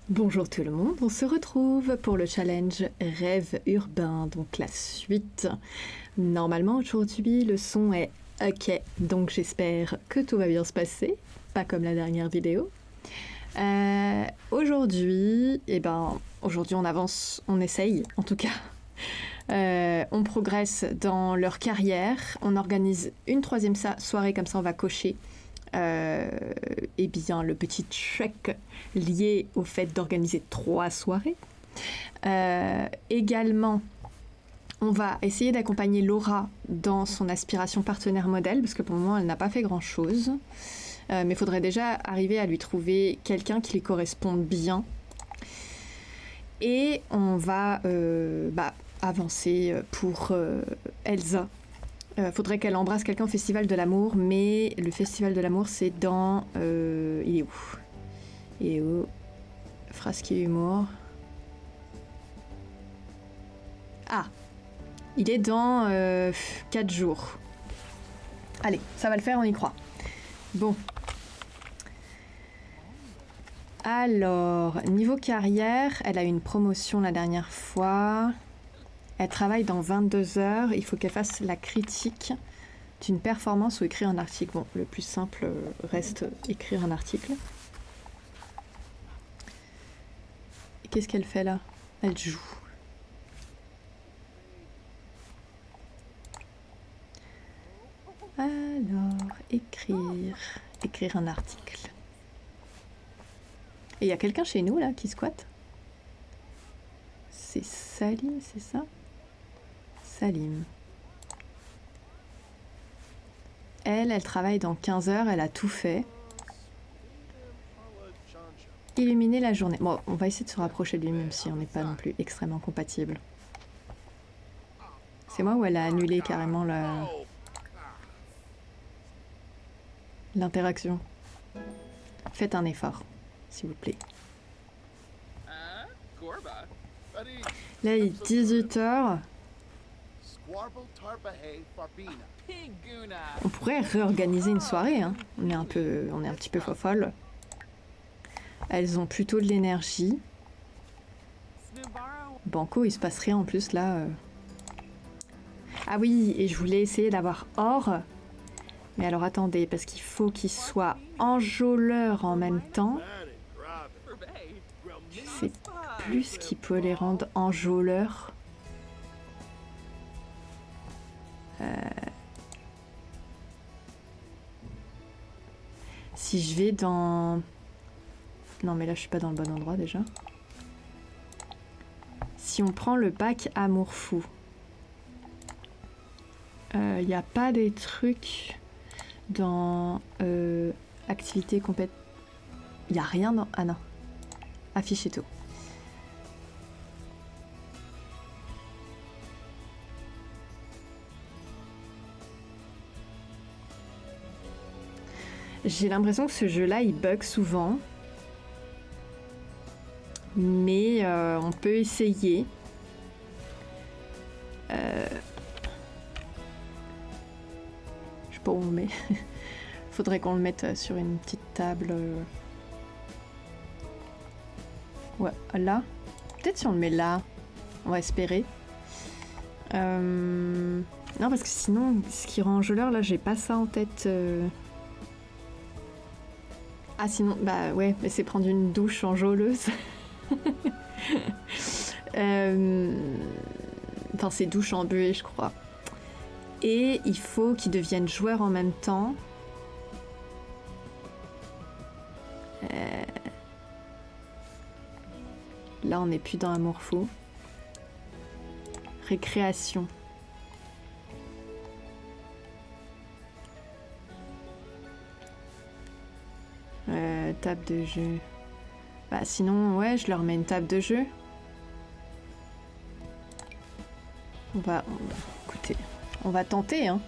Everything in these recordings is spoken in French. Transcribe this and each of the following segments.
Bonjour tout le monde, on se retrouve pour le challenge Rêve urbain, donc la suite. Normalement aujourd'hui le son est ok, donc j'espère que tout va bien se passer, pas comme la dernière vidéo. Aujourd'hui on avance, on essaye en tout cas. On progresse dans leur carrière, on organise une troisième soirée, comme ça on va cocher le petit check lié au fait d'organiser 3 soirées. Également, on va essayer d'accompagner Laura dans son aspiration partenaire modèle, parce que pour le moment, elle n'a pas fait grand-chose. Mais il faudrait déjà arriver à lui trouver quelqu'un qui lui corresponde bien. Et on va avancer pour Elsa. Faudrait qu'elle embrasse quelqu'un au Festival de l'amour, mais le Festival de l'amour, c'est dans... il est où Frasque et humour. Ah, il est dans 4 jours. Allez, ça va le faire, on y croit. Bon. Alors, niveau carrière, elle a eu une promotion la dernière fois. Elle travaille dans 22 heures. Il faut qu'elle fasse la critique d'une performance ou écrire un article. Bon, le plus simple reste écrire un article. Et qu'est-ce qu'elle fait là? Elle joue. Alors, écrire un article. Et il y a quelqu'un chez nous là qui squatte. C'est Salim, c'est ça? Salim. Elle travaille dans 15 heures, elle a tout fait. Illuminer la journée. Bon, on va essayer de se rapprocher de lui, même si on n'est pas non plus extrêmement compatible. C'est moi ou elle a annulé carrément l'interaction? Faites un effort, s'il vous plaît. Là, il est 18h. On pourrait réorganiser une soirée, hein. On est un petit peu folle. Elles ont plutôt de l'énergie. Banco, il se passe rien en plus là. Ah oui, et je voulais essayer d'avoir Or. Mais alors attendez, parce qu'il faut qu'il soit enjôleur en même temps. Je sais plus ce qui peut les rendre enjôleurs. Si je vais dans... Non mais là je suis pas dans le bon endroit déjà. Si on prend le pack Amour Fou, il n'y a pas des trucs dans activité compète. Il n'y a rien dans... Ah non. Afficher tout. J'ai l'impression que ce jeu-là, il bug souvent. Mais on peut essayer. Je sais pas où on le met. Faudrait qu'on le mette sur une petite table. Ouais, là. Peut-être si on le met là. On va espérer. Non, parce que sinon, ce qui rend enjôleur, là, j'ai pas ça en tête. Ah, sinon, bah ouais, mais c'est prendre une douche enjôleuse. Enfin, c'est douche en buée, je crois. Et il faut qu'ils deviennent joueurs en même temps. Là, on n'est plus dans Amour Fou. Récréation. Table de jeu. Bah sinon, ouais, je leur mets une table de jeu. Écoutez, on va tenter, hein.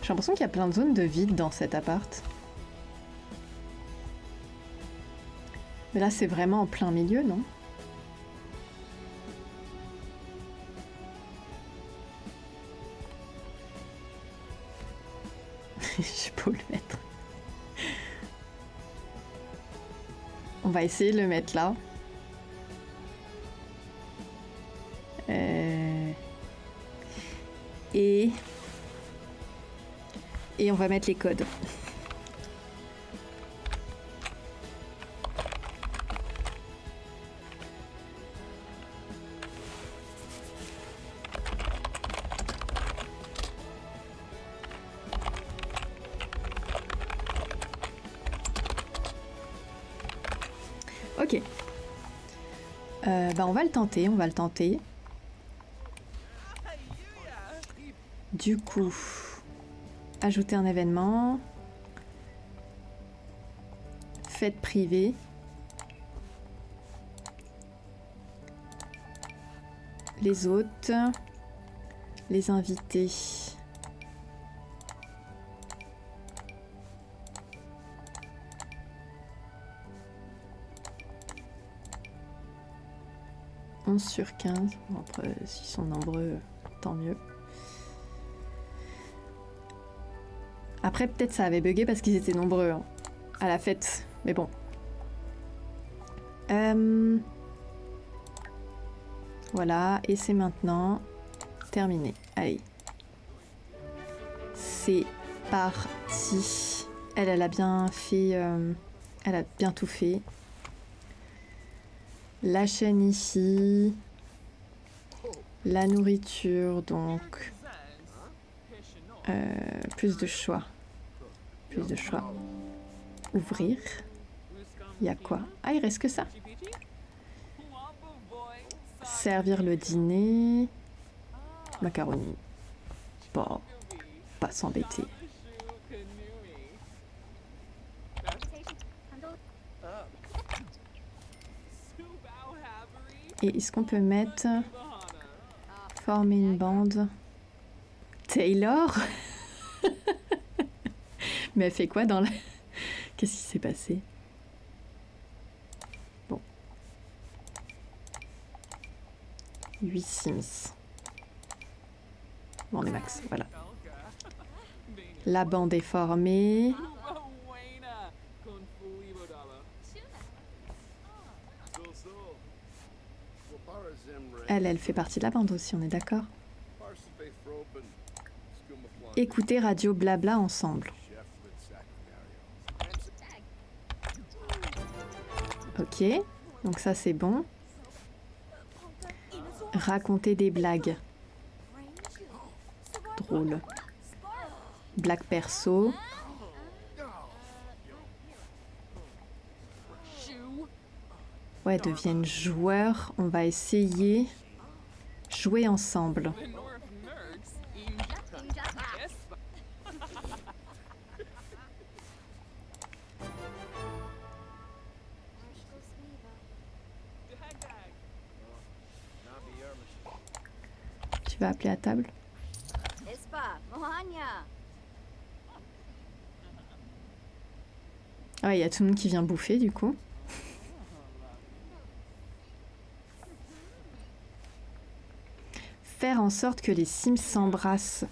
J'ai l'impression qu'il y a plein de zones de vide dans cet appart. Mais là, c'est vraiment en plein milieu, non? Je peux le mettre. On va essayer de le mettre là. Et on va mettre les codes. Ok. Bah on va le tenter, on va le tenter. Du coup, ajouter un événement. Fête privée. Les hôtes. Les invités. Sur 15. Bon, après, s'ils sont nombreux, tant mieux. Après, peut-être ça avait bugué parce qu'ils étaient nombreux hein, à la fête. Mais bon. Voilà, et c'est maintenant terminé. Allez. C'est parti. Elle a bien fait... elle a bien tout fait. La chaîne ici, la nourriture, donc plus de choix, Ouvrir, il y a quoi? Ah, il reste que ça. Servir le dîner, macaroni, bon, pas s'embêter. Et est-ce qu'on peut mettre... Former une bande... Taylor. Mais elle fait quoi dans la... Qu'est-ce qui s'est passé? Bon. 8 Sims. Bon, on est max, voilà. La bande est formée. Elle fait partie de la bande aussi, on est d'accord? Écoutez radio blabla ensemble. Ok, donc ça c'est bon. Raconter des blagues. Drôle. Blague perso. Ouais, deviennent joueurs. On va essayer jouer ensemble. Tu vas appeler à table? Ah, il y a tout le monde qui vient bouffer du coup. Faire en sorte que les Sims s'embrassent.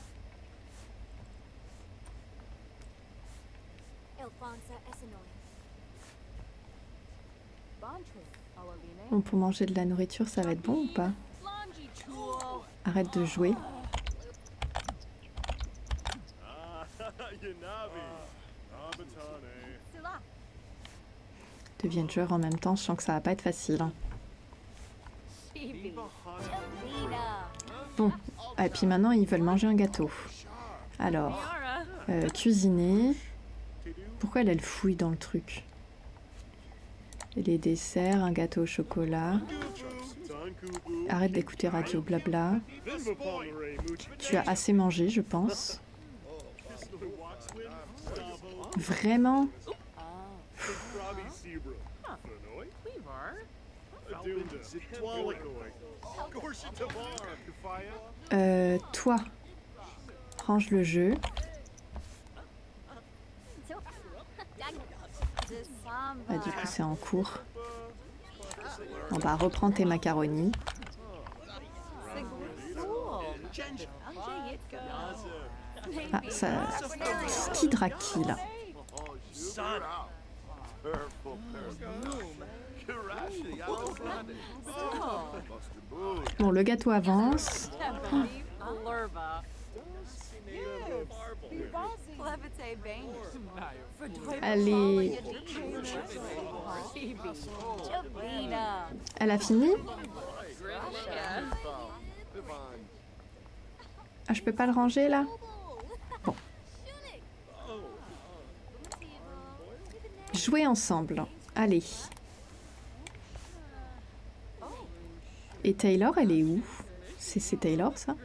Bon, pour manger de la nourriture, ça va être bon ou pas? Arrête de jouer. Deviennent joueurs en même temps, je sens que ça va pas être facile. Hein. Bon, et puis maintenant ils veulent manger un gâteau. Alors, cuisiner. Pourquoi elle fouille dans le truc? Les desserts, un gâteau au chocolat. Arrête d'écouter radio blabla. Tu as assez mangé, je pense. Vraiment? Toi, range le jeu. Ah, du coup, c'est en cours. On va reprendre tes macaronis. Ah, ça... Qui drague qui, là? Bon, le gâteau avance. Allez. Elle a fini? Ah, je peux pas le ranger là? Bon. Jouer ensemble. Allez. Et Taylor, elle est où? C'est Taylor, ça?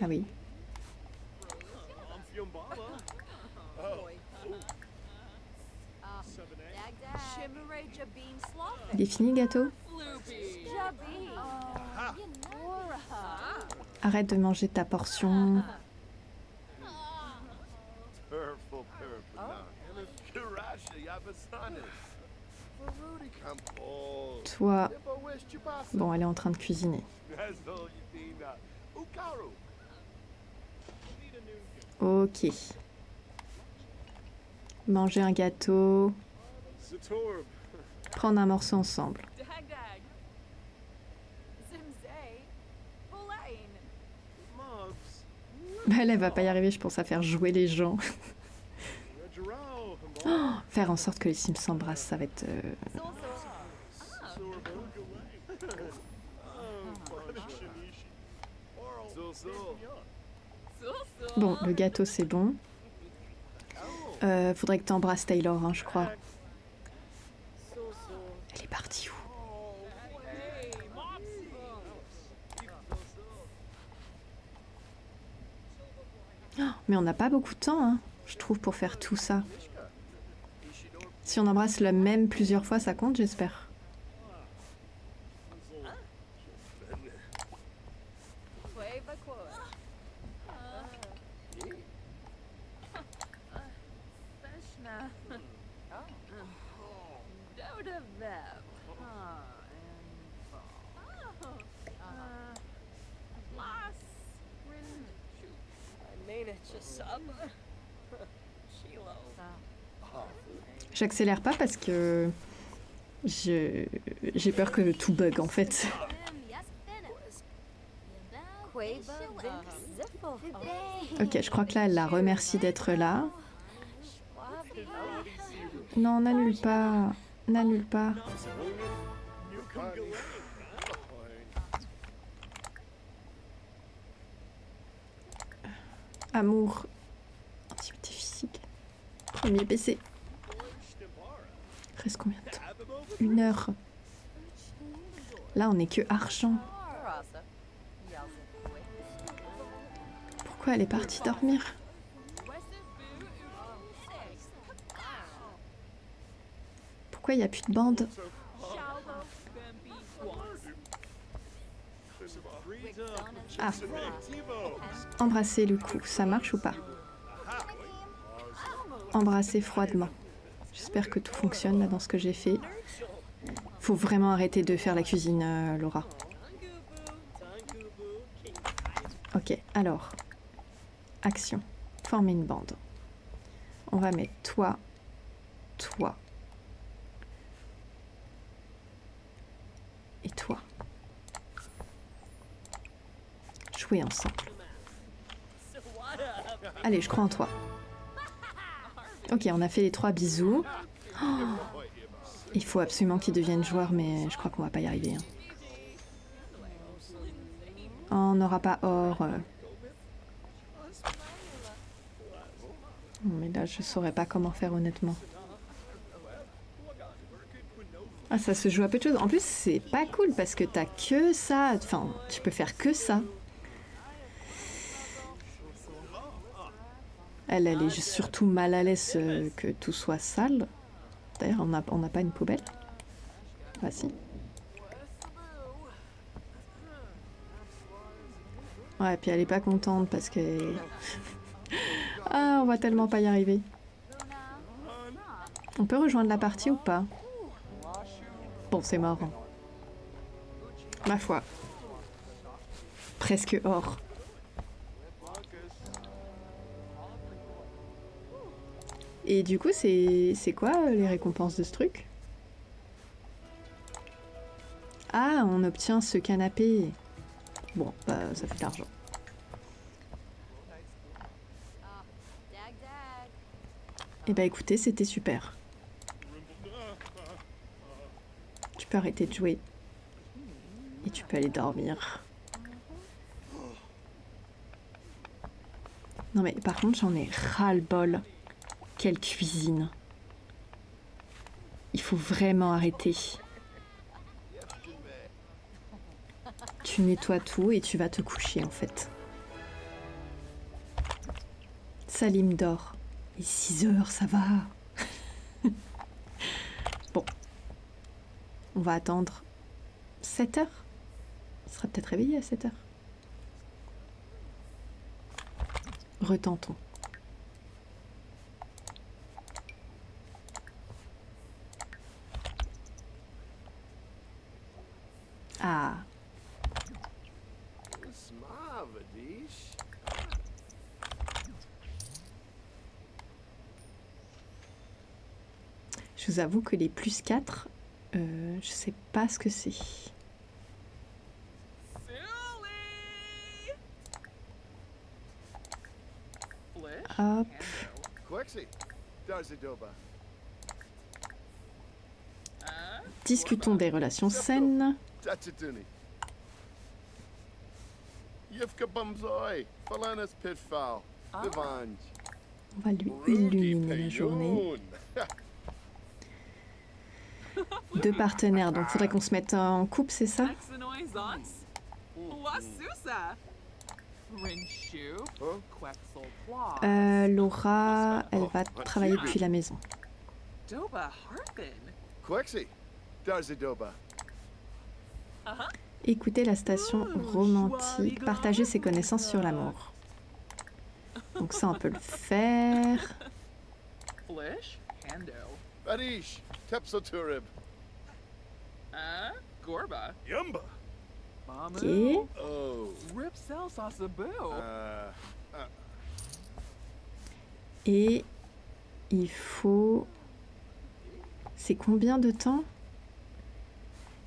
Ah oui. Il est fini, gâteau? Arrête de manger ta portion. Toi... Bon, elle est en train de cuisiner. Ok. Manger un gâteau. Prendre un morceau ensemble. Elle va pas y arriver, je pense, à faire jouer les gens. Oh, faire en sorte que les Sims s'embrassent, ça va être... Bon, le gâteau, c'est bon. Faudrait que t'embrasses Taylor, hein, je crois. Elle est partie où? Oh, mais on n'a pas beaucoup de temps, hein, je trouve, pour faire tout ça. Si on embrasse le même plusieurs fois, ça compte, j'espère. J'accélère pas parce que j'ai peur que tout bug en fait. Ok, je crois que là elle la remercie d'être là. Non, n'annule pas. N'annule pas. Amour. Intimité physique. Premier PC. Reste combien de temps? 1 heure. Là, on n'est que argent. Pourquoi elle est partie dormir? Pourquoi il n'y a plus de bande? Ah. Embrasser le cou, ça marche ou pas? Embrasser froidement. J'espère que tout fonctionne là dans ce que j'ai fait. Faut vraiment arrêter de faire la cuisine, Laura. Ok, alors. Action. Former une bande. On va mettre toi, toi. Et toi. Jouer ensemble. Allez, je crois en toi. Ok, on a fait les 3 bisous. Oh, il faut absolument qu'ils deviennent joueurs, mais je crois qu'on va pas y arriver. Hein. Oh, on n'aura pas or. Mais là, je saurais pas comment faire honnêtement. Ah, ça se joue à peu de choses. En plus, c'est pas cool parce que t'as que ça. Enfin, tu peux faire que ça. Elle est surtout mal à l'aise que tout soit sale. D'ailleurs, on n'a pas une poubelle. Ah si. Ouais, puis elle est pas contente parce que... Ah, on va tellement pas y arriver. On peut rejoindre la partie ou pas? Bon, c'est marrant. Ma foi. Presque or. Et du coup, c'est quoi les récompenses de ce truc? Ah, on obtient ce canapé. Bon, bah, ça fait de l'argent. Et bah écoutez, c'était super. Tu peux arrêter de jouer. Et tu peux aller dormir. Non mais par contre, j'en ai ras-le-bol. Quelle cuisine. Il faut vraiment arrêter. Tu nettoies tout et tu vas te coucher en fait. Salim dort. Et 6 heures, ça va. Bon. On va attendre 7 heures. Il sera peut-être réveillé à 7 heures. Retentons. Ah. Je vous avoue que les plus 4, je sais pas ce que c'est. Hop. Discutons des relations saines. On va lui illuminer la journée. 2 partenaires, donc faudrait qu'on se mette en couple, c'est ça? Laura, elle va travailler depuis la maison. Écoutez la station romantique, partager ses connaissances sur l'amour. Donc ça, on peut le faire. Ok. Et il faut... C'est combien de temps?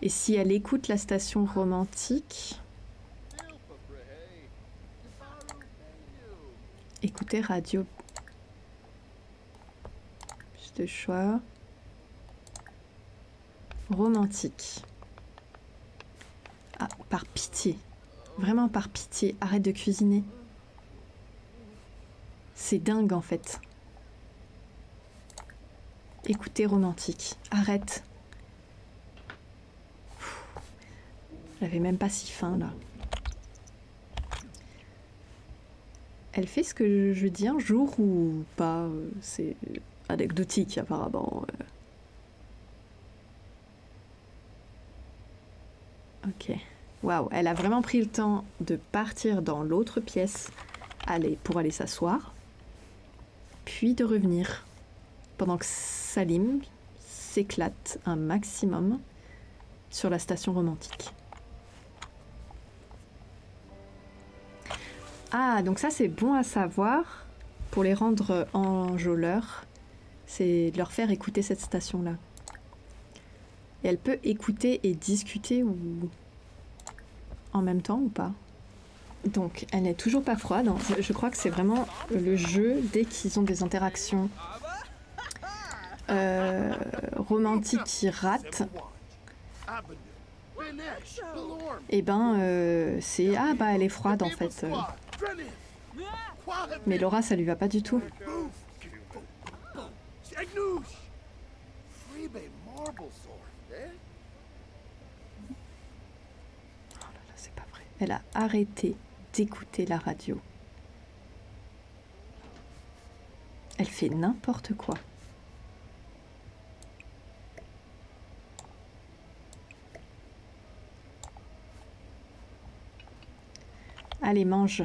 Et si elle écoute la station romantique... Écoutez radio. Juste de choix. Romantique. Ah, par pitié. Vraiment par pitié. Arrête de cuisiner. C'est dingue en fait. Écoutez romantique. Arrête. J'avais même pas si faim là. Elle fait ce que je dis un jour ou pas? C'est anecdotique apparemment. Ok. Waouh, elle a vraiment pris le temps de partir dans l'autre pièce pour aller s'asseoir, puis de revenir pendant que Salim s'éclate un maximum sur la station romantique. Ah, donc ça c'est bon à savoir pour les rendre enjôleurs, c'est de leur faire écouter cette station-là. Et elle peut écouter et discuter ou en même temps ou pas. Donc elle n'est toujours pas froide. Je crois que c'est vraiment le jeu dès qu'ils ont des interactions romantiques qui ratent. Et ben c'est ah bah elle est froide en fait. Mais Laura ça lui va pas du tout. C'est pas vrai. Elle a arrêté d'écouter la radio. Elle fait n'importe quoi. Allez, mange.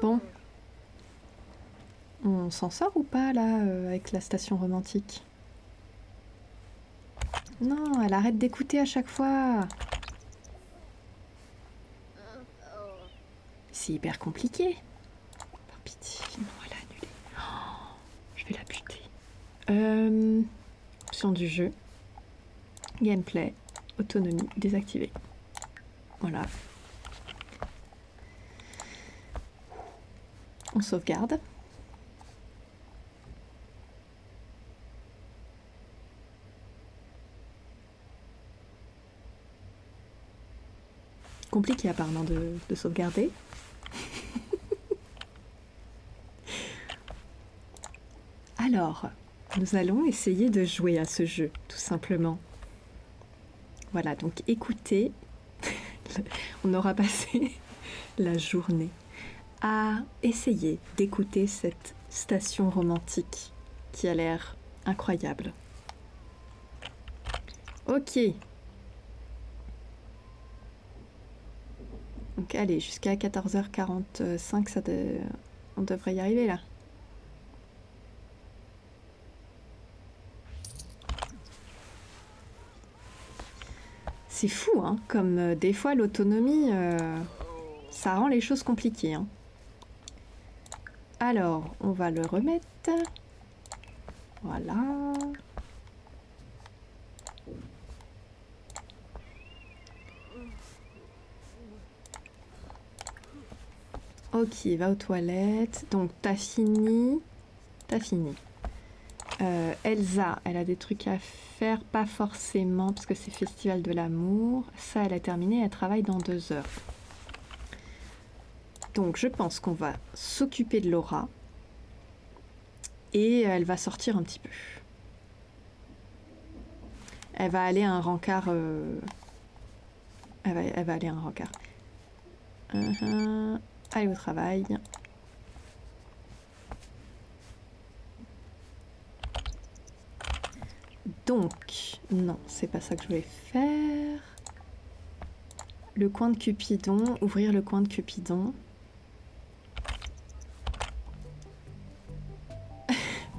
Bon. On s'en sort ou pas là avec la station romantique? Non, elle arrête d'écouter à chaque fois. C'est hyper compliqué. Par pitié, non, elle a annulé. Oh, je vais la buter. Option du jeu. Gameplay. Autonomie. Désactivée. Voilà. On sauvegarde. Compliqué apparemment de sauvegarder. Alors, nous allons essayer de jouer à ce jeu, tout simplement. Voilà, donc écoutez, on aura passé la journée à essayer d'écouter cette station romantique qui a l'air incroyable. Ok. Donc allez, jusqu'à 14h45, on devrait y arriver là. C'est fou, hein, comme des fois l'autonomie, ça rend les choses compliquées. Hein. Alors, on va le remettre. Voilà. Ok, va aux toilettes. Donc, t'as fini. T'as fini. Elsa, elle a des trucs à faire, pas forcément, parce que c'est Festival de l'amour. Ça, elle a terminé, elle travaille dans 2 heures. Donc, je pense qu'on va s'occuper de Laura. Et elle va sortir un petit peu. Elle va aller à un rencard. Elle va aller à un rencard. Allez au travail. Donc, non, c'est pas ça que je voulais faire. Le coin de Cupidon, ouvrir le coin de Cupidon.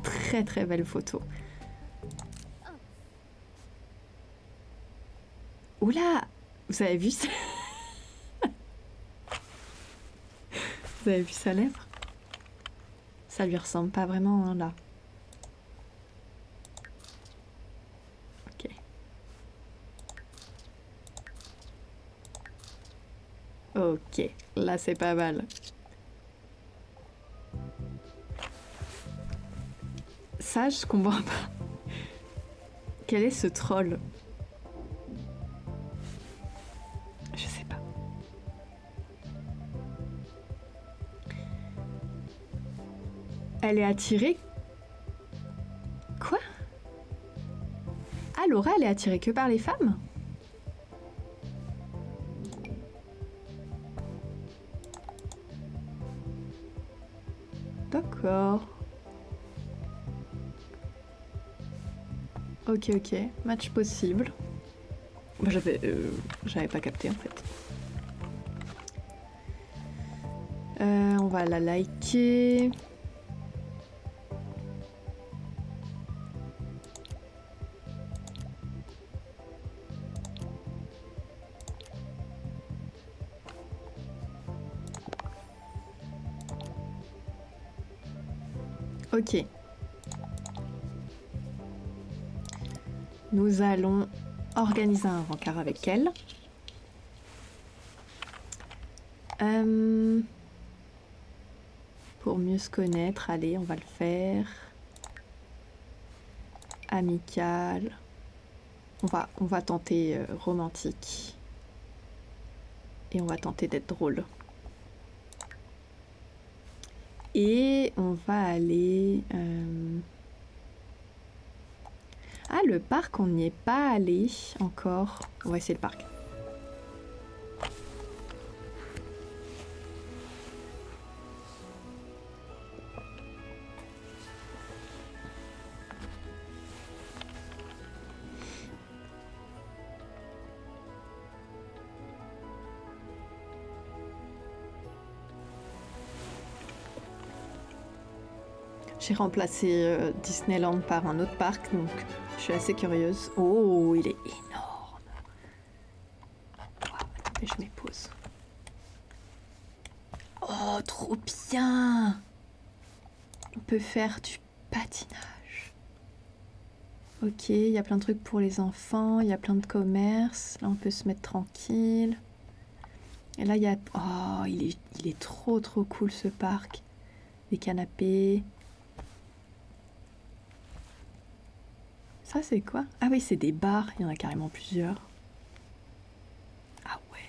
Très très belle photo. Oula, vous avez vu ça? Vous avez vu sa lèvre? Ça lui ressemble pas vraiment, hein, là. Ok. Ok, là c'est pas mal. Ça, je comprends pas. Quel est ce troll? Je sais pas. Elle est attirée. Quoi? Ah, Laura, elle est attirée que par les femmes? D'accord. Ok, ok. Match possible. Bah, j'avais pas capté en fait. On va la liker. Ok. Nous allons organiser un rencard avec elle. Pour mieux se connaître, allez, on va le faire. Amical. On va tenter romantique. Et on va tenter d'être drôle. Et on va aller... Ah, le parc, on n'y est pas allé encore. On va essayer le parc. J'ai remplacé Disneyland par un autre parc, donc je suis assez curieuse. Oh, il est énorme. Wow, attendez, je mets pause. Oh, trop bien. On peut faire du patinage. Ok, il y a plein de trucs pour les enfants, il y a plein de commerces. Là, on peut se mettre tranquille. Et là, il y a... Oh, il est trop cool ce parc. Des canapés. Ça, c'est quoi? Ah oui, c'est des bars. Il y en a carrément plusieurs. Ah ouais.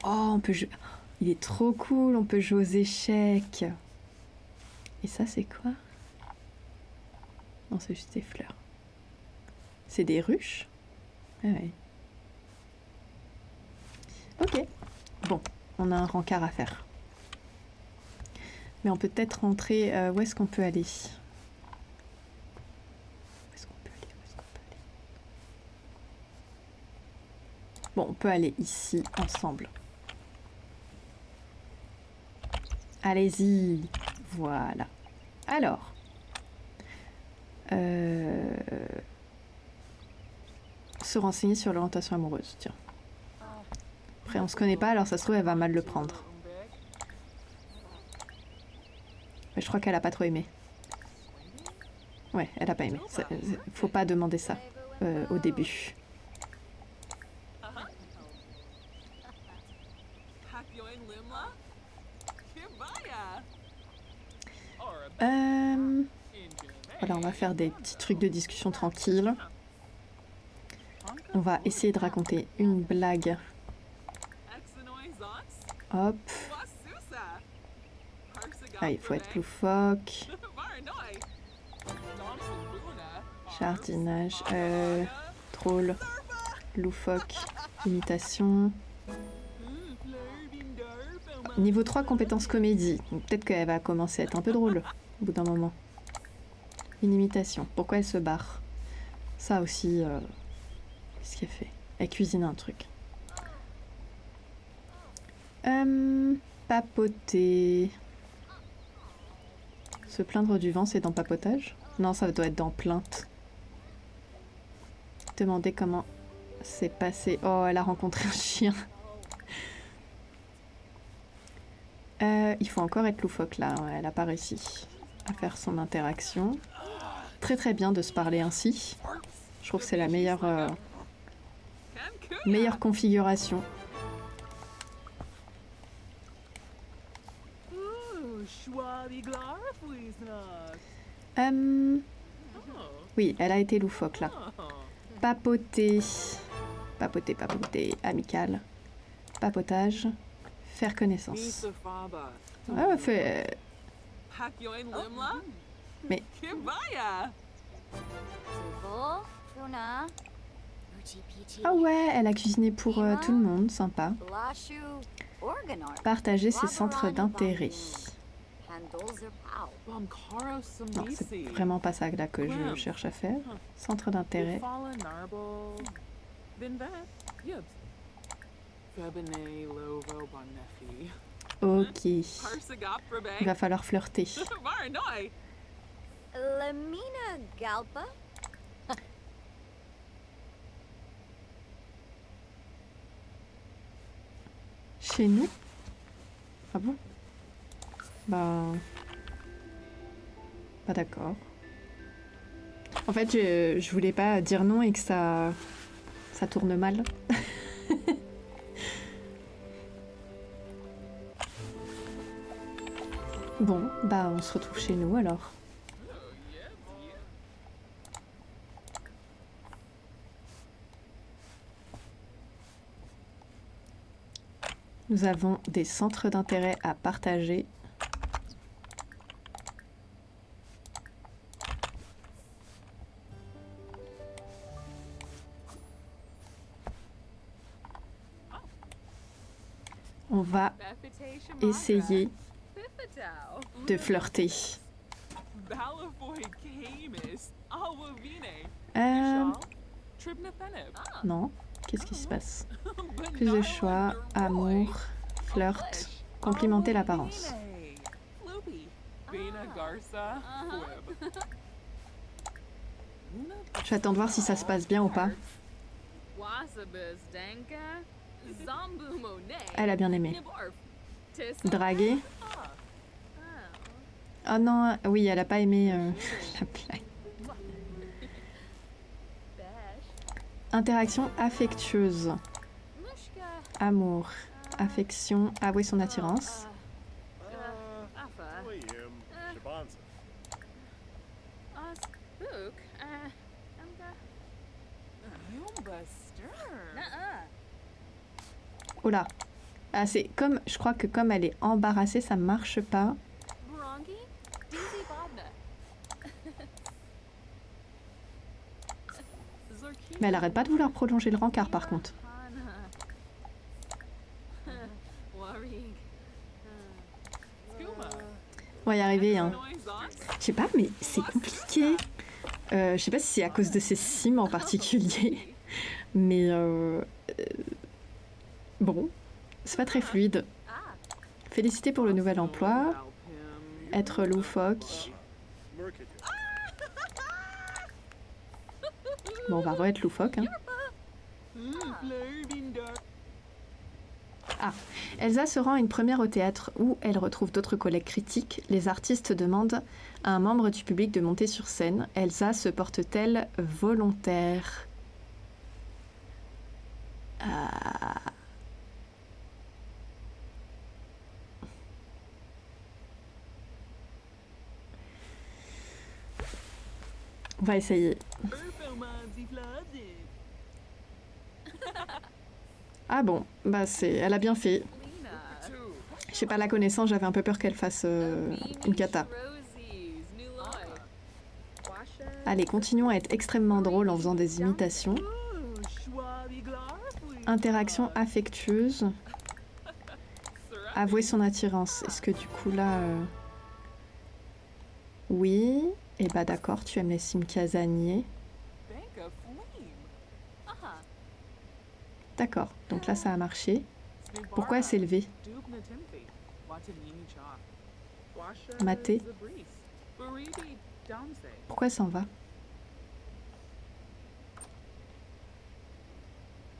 Oh, on peut jouer... Il est trop cool. On peut jouer aux échecs. Et ça, c'est quoi? Non, c'est juste des fleurs. C'est des ruches? Ah ouais. Ok. Bon, on a un rencard à faire. Mais on peut peut-être rentrer... où est-ce qu'on peut aller? Bon, on peut aller ici, ensemble. Allez-y. Voilà. Alors. Se renseigner sur l'orientation amoureuse, tiens. Après, on se connaît pas, alors ça se trouve, elle va mal le prendre. Mais je crois qu'elle a pas trop aimé. Ouais, elle a pas aimé. Faut pas demander ça au début. Voilà, on va faire des petits trucs de discussion tranquille. On va essayer de raconter une blague. Hop. Ah, il faut être loufoque. Jardinage. Drôle. Loufoque. Imitation. Niveau 3, compétences comédie. Peut-être qu'elle va commencer à être un peu drôle au bout d'un moment. Une imitation. Pourquoi elle se barre? Ça aussi, qu'est-ce qu'elle fait? Elle cuisine un truc. Papoter. Se plaindre du vent, c'est dans papotage? Non, ça doit être dans plainte. Demander comment c'est passé. Oh, elle a rencontré un chien. Il faut encore être loufoque là, elle n'a pas réussi à faire son interaction. Très bien de se parler ainsi. Je trouve que c'est la meilleure configuration. Oui, elle a été loufoque là. Papoter. Papoter. Amical. Papotage. Faire connaissance. Ah, fait... Mais... Ah ouais, elle a cuisiné pour tout le monde, sympa. Partager ses centres d'intérêt. Non, c'est vraiment pas ça là que je cherche à faire. Centre d'intérêt. Ok. Il va falloir flirter. Chez nous? Ah bon? Bah d'accord. En fait, je voulais pas dire non et que ça tourne mal. Bon, bah on se retrouve chez nous alors. Nous avons des centres d'intérêt à partager. On va essayer de flirter. Non, qu'est-ce qui se passe? Plus de choix, amour, flirt, complimenter l'apparence. J'attends de voir si ça se passe bien ou pas. Elle a bien aimé. Draguer. Oh non, oui, elle a pas aimé la blague. Interaction affectueuse. Amour. Affection. Avouer son attirance. Oh là. Ah, c'est comme, je crois que comme elle est embarrassée, ça marche pas. Mais elle arrête pas de vouloir prolonger le rencard par contre. On va y arriver, hein. Je sais pas, mais c'est compliqué. Je sais pas si c'est à cause de ces cimes en particulier. Mais bon, c'est pas très fluide. Féliciter pour le nouvel emploi. Être loufoque. Bon, on va re-être loufoque. Hein. Ah, Elsa se rend une première au théâtre où elle retrouve d'autres collègues critiques. Les artistes demandent à un membre du public de monter sur scène. Elsa se porte-t-elle volontaire? On va essayer. Ah bon, bah c'est, elle a bien fait. Je sais pas, la connaissance, j'avais un peu peur qu'elle fasse une cata. Allez, continuons à être extrêmement drôle en faisant des imitations. Interaction affectueuse. Avouer son attirance. Est-ce que du coup là... Oui. Et bah d'accord, tu aimes les cimes casaniers. D'accord, donc là ça a marché. Pourquoi elle s'est levée? Maté. Pourquoi elle s'en va?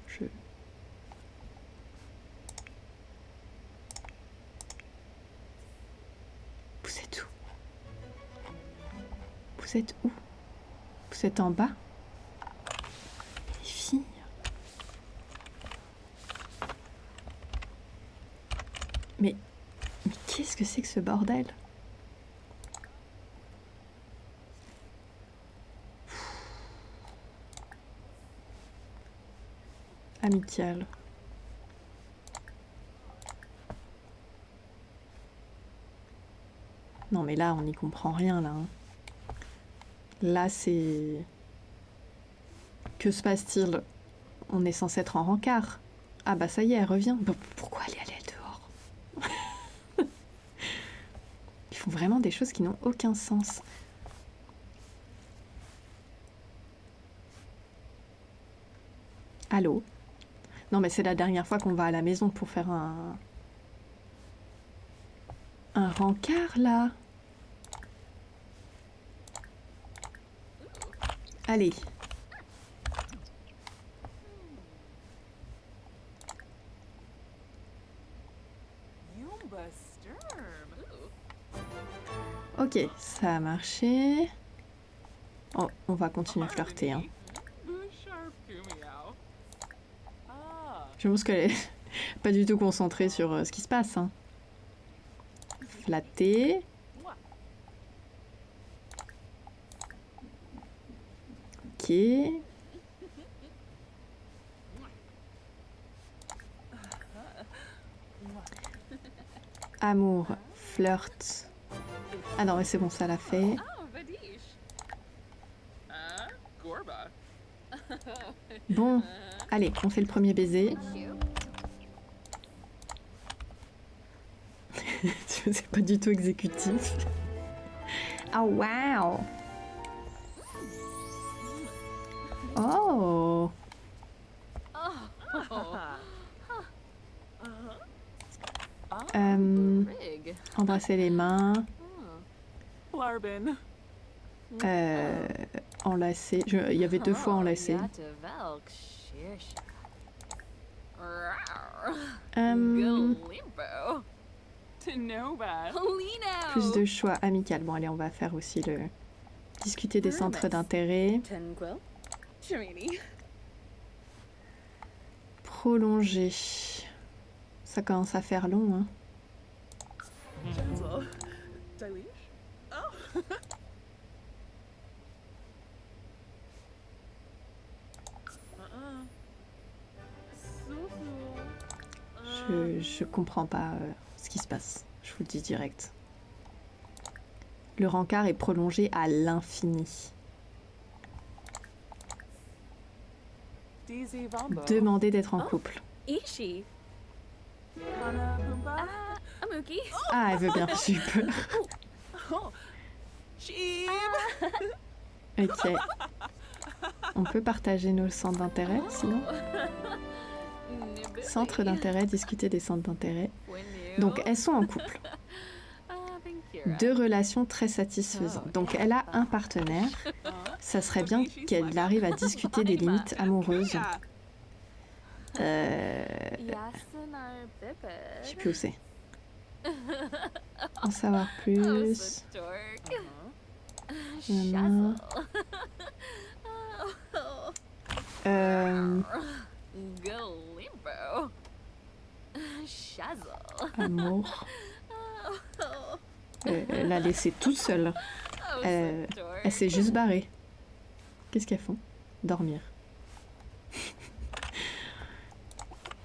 Je... Vous êtes où? Vous êtes où? Vous êtes en bas? Les filles. Mais qu'est-ce que c'est que ce bordel? Amical. Non mais là on n'y comprend rien là. Hein. Là c'est... Que se passe-t-il? On est censé être en rencard. Ah bah ça y est, elle revient. Bon, pourquoi elle est allée dehors? Ils font vraiment des choses qui n'ont aucun sens. Allô? Non mais c'est la dernière fois qu'on va à la maison pour faire un rencard là. Allez. Ok, ça a marché. Oh, on va continuer à flirter. Hein. Je pense qu'elle est pas du tout concentrée sur ce qui se passe. Hein. Flatter. Ok. Amour, flirt. Ah non, mais c'est bon, ça l'a fait. Bon, allez, on fait le premier baiser. C'est pas du tout exécutif. Oh, wow! Oh! Embrasser les mains. Arbin. Enlacé. Il y avait 2 fois enlacé. Plus de choix amical. Bon, allez, on va faire aussi le... Discuter des centres d'intérêt. Prolonger. Ça commence à faire long, hein. Je comprends pas ce qui se passe. Je vous le dis direct. Le rencard est prolongé à l'infini. Demandez d'être en couple. Ah, elle veut bien. Super. Ok. On peut partager nos centres d'intérêt, sinon. Centre d'intérêt, discuter des centres d'intérêt. Donc, elles sont en couple. 2 relations très satisfaisantes. Donc, elle a un partenaire. Ça serait bien qu'elle arrive à discuter des limites amoureuses. Je sais plus où c'est. En savoir plus. Maman. Amour. Elle l'a laissée toute seule. Elle s'est juste barrée. Qu'est-ce qu'elles font? Dormir.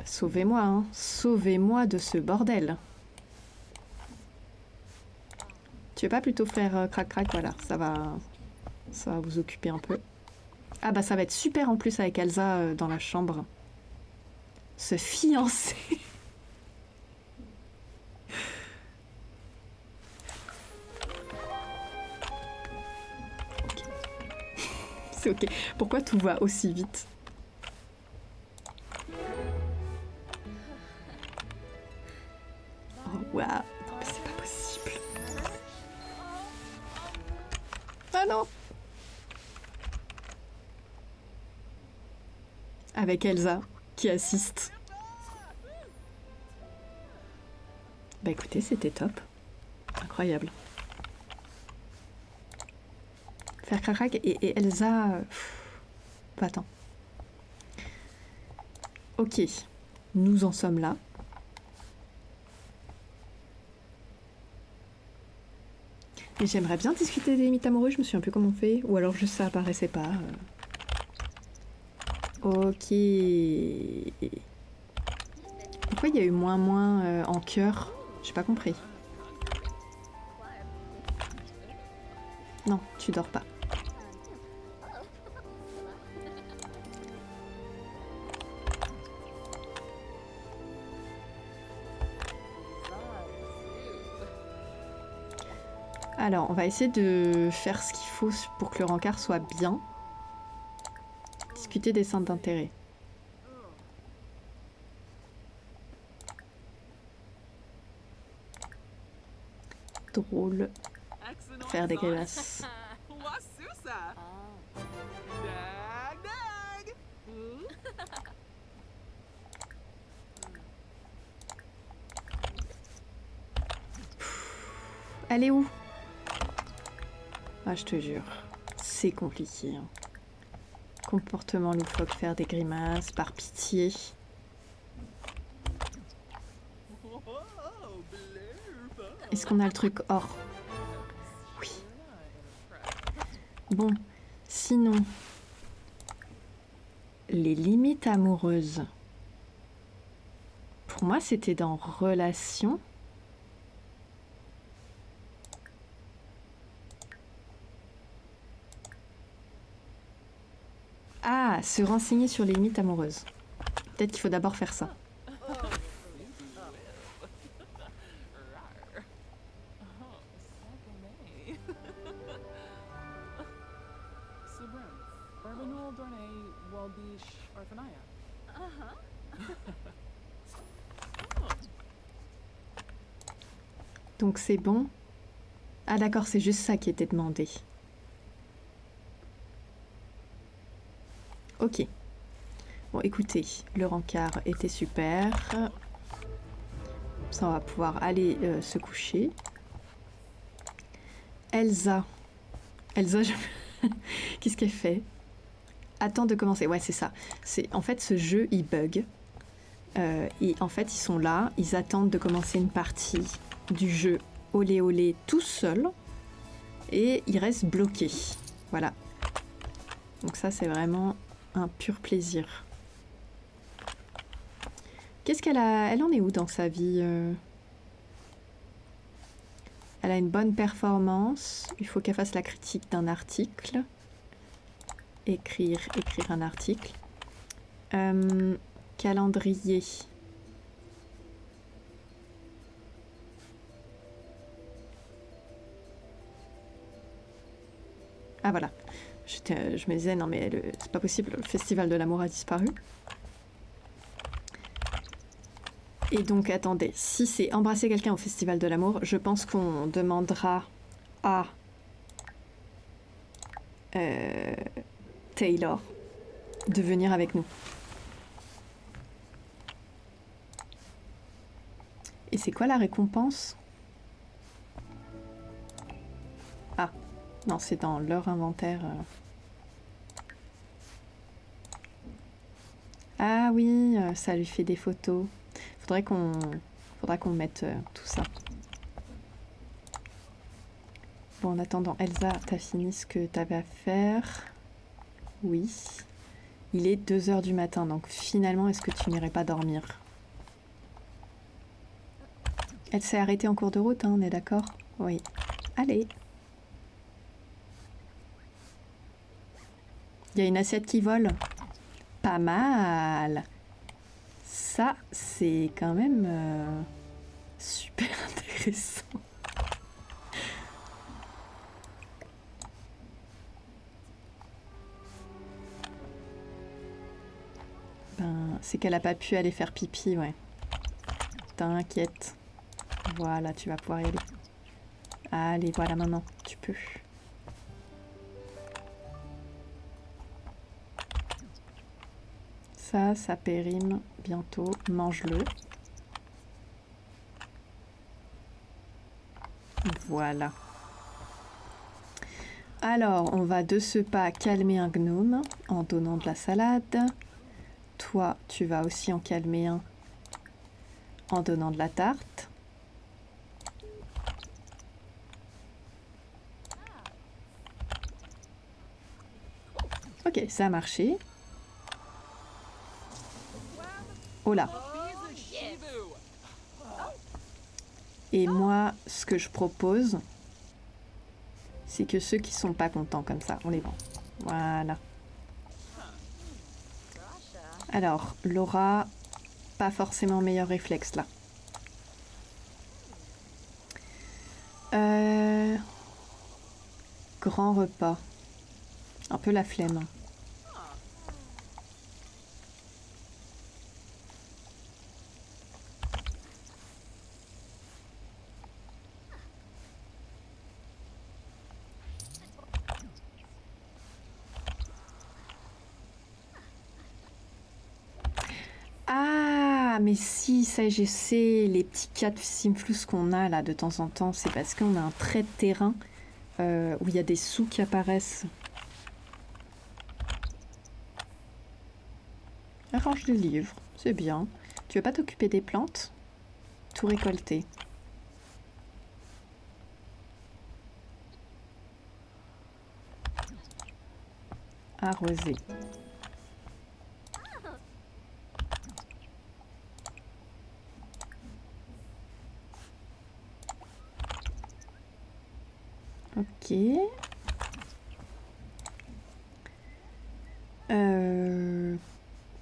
Sauvez-moi, hein. Sauvez-moi de ce bordel. Tu veux pas plutôt faire crac-crac? Voilà, ça va vous occuper un peu. Ah bah ça va être super en plus avec Elsa dans la chambre. Se fiancer. Okay. C'est ok. Pourquoi tout va aussi vite? Oh waouh. Non mais c'est pas possible. Ah non. Avec Elsa qui assiste. Bah écoutez, c'était top. Incroyable. Faire crac-crac et Elsa... Pas tant. Ok. Nous en sommes là. Et j'aimerais bien discuter des limites amoureuses, je me souviens plus comment on fait. Ou alors juste ça apparaissait pas. Ok. Pourquoi il y a eu moins en cœur? J'ai pas compris. Non, tu dors pas. Alors, on va essayer de faire ce qu'il faut pour que le rencard soit bien. Discuter des centres d'intérêt. Drôle. Faire des grimaces. Elle est où? Ah, je te jure, c'est compliqué. Hein. Comportement loufoque, faire des grimaces, par pitié. Est-ce qu'on a le truc or? Oui. Bon, sinon, les limites amoureuses. Pour moi, c'était dans relation. Ah, se renseigner sur les limites amoureuses. Peut-être qu'il faut d'abord faire ça. Donc c'est bon. Ah d'accord, c'est juste ça qui était demandé. Ok. Bon, écoutez, le rencard était super. Ça, on va pouvoir aller se coucher. Elsa. Elsa, qu'est-ce qu'elle fait? Attends de commencer. Ouais, c'est ça. En fait, ce jeu, il bug. Et en fait, ils sont là, ils attendent de commencer une partie du jeu olé olé tout seul. Et ils restent bloqués. Voilà. Donc ça, c'est vraiment un pur plaisir. Qu'est-ce qu'elle a? Elle en est où dans sa vie? Elle a une bonne performance. Il faut qu'elle fasse la critique d'un article. Écrire un article. Calendrier. Ah voilà. Je me disais, non mais c'est pas possible, le festival de l'amour a disparu. Et donc, attendez, si c'est embrasser quelqu'un au festival de l'amour, je pense qu'on demandera à Taylor de venir avec nous. Et c'est quoi la récompense? Ah, non, c'est dans leur inventaire. Ah oui, ça lui fait des photos. Faudra qu'on mette tout ça. Bon, en attendant, Elsa, t'as fini ce que t'avais à faire? Oui. Il est 2h du matin, donc finalement, est-ce que tu n'irais pas dormir? Elle s'est arrêtée en cours de route, hein, on est d'accord? Oui. Allez. Il y a une assiette qui vole. Pas mal. Ça, c'est quand même super intéressant. Ben, c'est qu'elle a pas pu aller faire pipi, ouais. T'inquiète. Voilà, tu vas pouvoir y aller. Allez, voilà, maman, tu peux. Ça périme bientôt. Mange-le. Voilà. Alors, on va de ce pas calmer un gnome en donnant de la salade. Toi, tu vas aussi en calmer un en donnant de la tarte. Ok, ça a marché. Oh là. Et moi, ce que je propose, c'est que ceux qui sont pas contents comme ça, on les vend. Voilà. Alors, Laura, pas forcément meilleur réflexe là. Grand repas. Un peu la flemme. Ah, mais si, ça je sais, les petits cas de simflous qu'on a là de temps en temps, c'est parce qu'on a un trait de terrain où il y a des sous qui apparaissent. Arrange des livres, c'est bien. Tu veux pas t'occuper des plantes? Tout récolter. Arroser. Ok.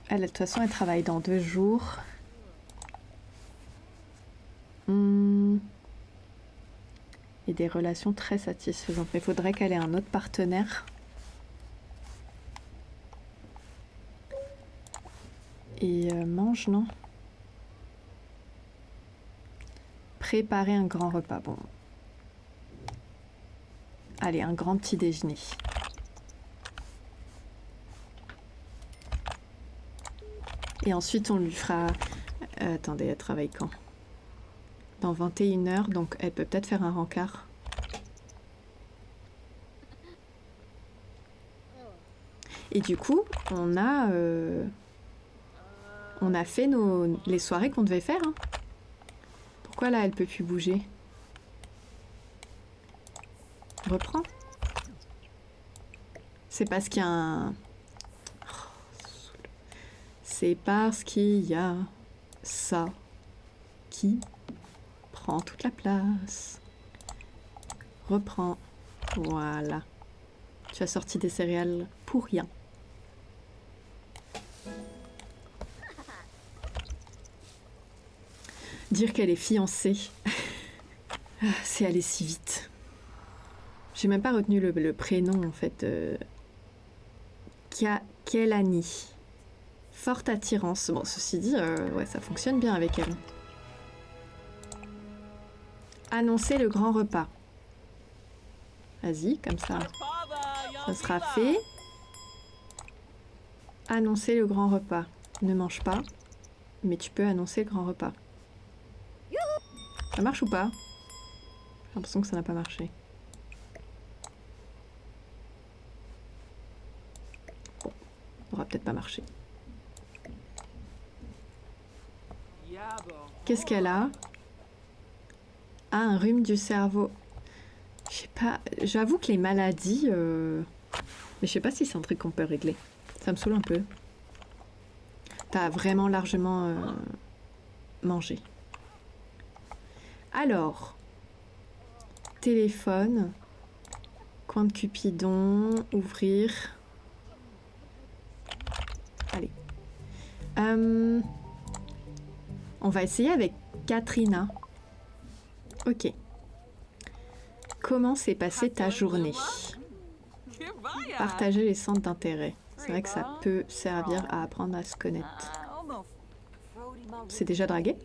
Elle, de toute façon, elle travaille dans 2 jours. Et des relations très satisfaisantes. Mais il faudrait qu'elle ait un autre partenaire. Et mange, non? Préparer un grand repas. Bon. Allez, un grand petit déjeuner. Et ensuite, on lui fera... attendez, elle travaille quand? Dans 21 heures, donc elle peut peut-être faire un rencard. Et du coup, on a fait les soirées qu'on devait faire. Hein. Pourquoi là, elle peut plus bouger? Reprends. C'est parce qu'il y a un... C'est parce qu'il y a ça qui prend toute la place. Reprends. Voilà. Tu as sorti des céréales pour rien. Dire qu'elle est fiancée, c'est aller si vite. J'ai même pas retenu le prénom en fait. Kelani. Forte attirance. Bon, ceci dit, ouais, ça fonctionne bien avec elle. Annoncer le grand repas. Vas-y, comme ça sera fait. Annoncer le grand repas. Ne mange pas, mais tu peux annoncer le grand repas. Ça marche ou pas? J'ai l'impression que ça n'a pas marché. Bon, ça aura peut-être pas marché. Qu'est-ce qu'elle a? Ah, un rhume du cerveau. Je sais pas, j'avoue que les maladies... Mais je sais pas si c'est un truc qu'on peut régler. Ça me saoule un peu. T'as vraiment largement mangé. Alors, téléphone, coin de Cupidon, ouvrir. Allez. On va essayer avec Katrina. Ok. Comment s'est passée ta journée? Partager les centres d'intérêt. C'est vrai que ça peut servir à apprendre à se connaître. C'est déjà dragué?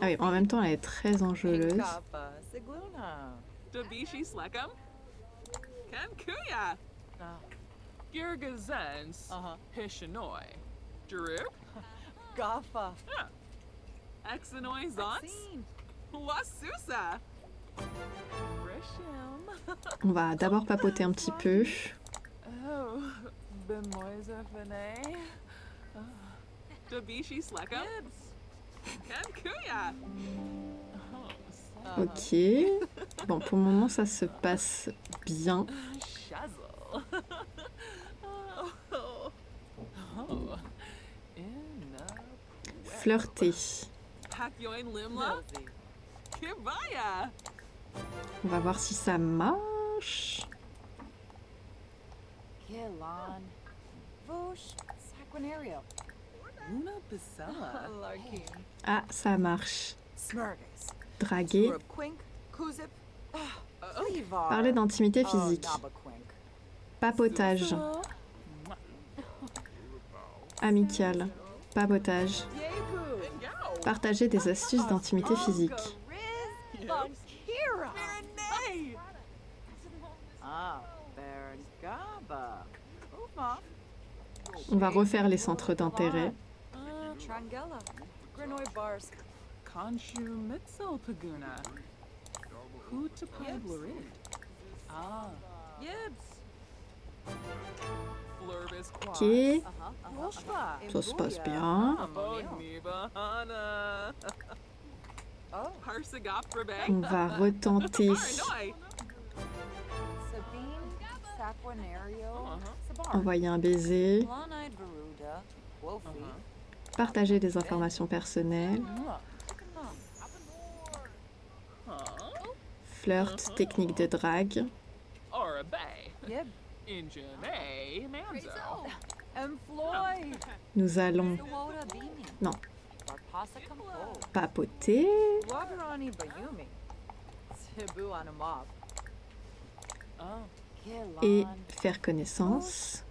Ah oui, en même temps, elle est très enjôleuse. On va d'abord papoter un petit peu. Ok. Bon, pour le moment, ça se passe bien. Flirter. On va voir si ça marche. Ah, ça marche. Draguer. Parler d'intimité physique. Papotage. Amical. Papotage. Partager des astuces d'intimité physique. On va refaire les centres d'intérêt. Ok. Ça se passe bien. On va retenter. Envoyer un baiser. Partager des informations personnelles. Flirt, technique de drague. Nous allons... Non. Papoter. Et faire connaissance.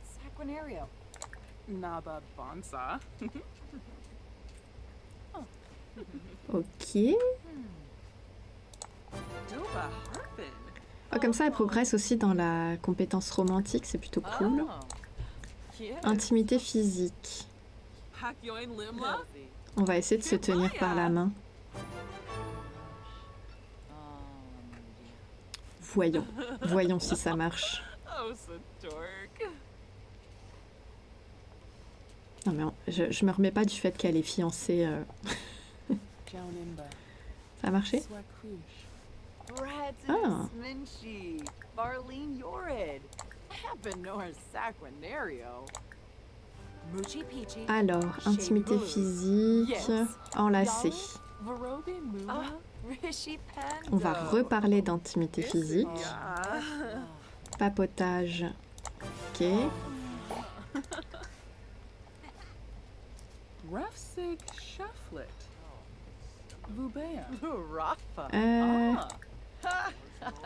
Ok. Oh, comme ça, elle progresse aussi dans la compétence romantique, c'est plutôt cool. Intimité physique. On va essayer de se tenir par la main. Voyons. Voyons si ça marche. Non mais je me remets pas du fait qu'elle est fiancée. Ça a marché? Ah. Alors, intimité physique, enlacée. On va reparler d'intimité physique. Papotage. Ok.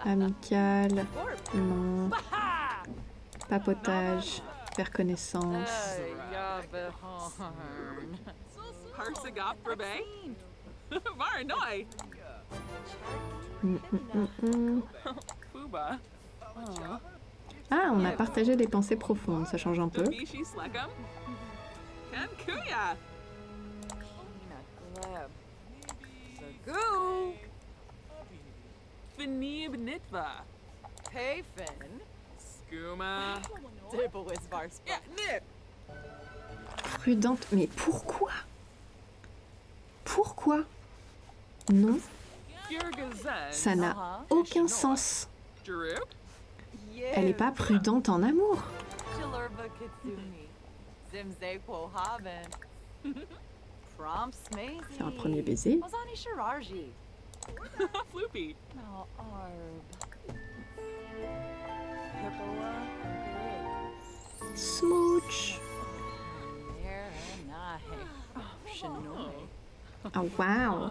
Amical. Non. Papotage. Faire connaissance. Ah, on a partagé des pensées profondes, ça change un peu. Prudente, mais pourquoi? Pourquoi? Non, ça n'a aucun sens. Elle n'est pas prudente en amour. C'est un premier baiser. Smooch. Oh wow.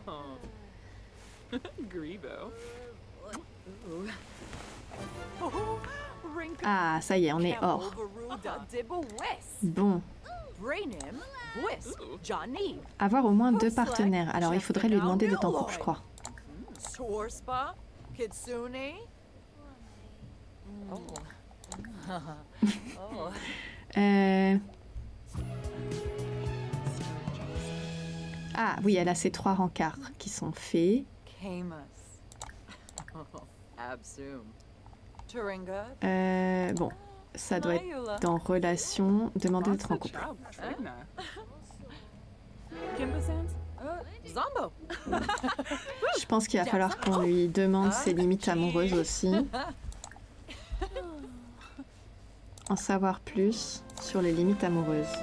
Ah, ça y est, on est hors. Bon. Avoir au moins 2 partenaires. Alors, il faudrait lui demander d'être en couple, je crois. Ah oui, elle a ses 3 rencarts qui sont faits. Bon, ça doit être dans relation, demander d'être en couple. Je pense qu'il va falloir qu'on lui demande ses limites amoureuses aussi. En savoir plus sur les limites amoureuses.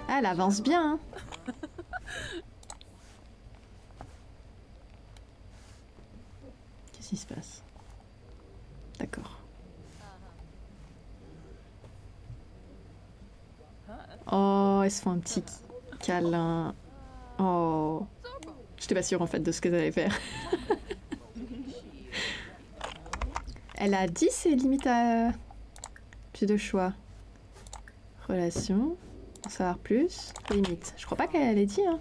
Ah, elle avance bien, hein. Qu'est-ce qui se passe? D'accord. Oh, elles se font un petit câlin. Oh. J'étais pas sûre en fait de ce que ça allait faire. Elle a dit ses limites à... Plus de choix. Relation. En savoir plus. Limite. Je crois pas qu'elle ait dit, hein.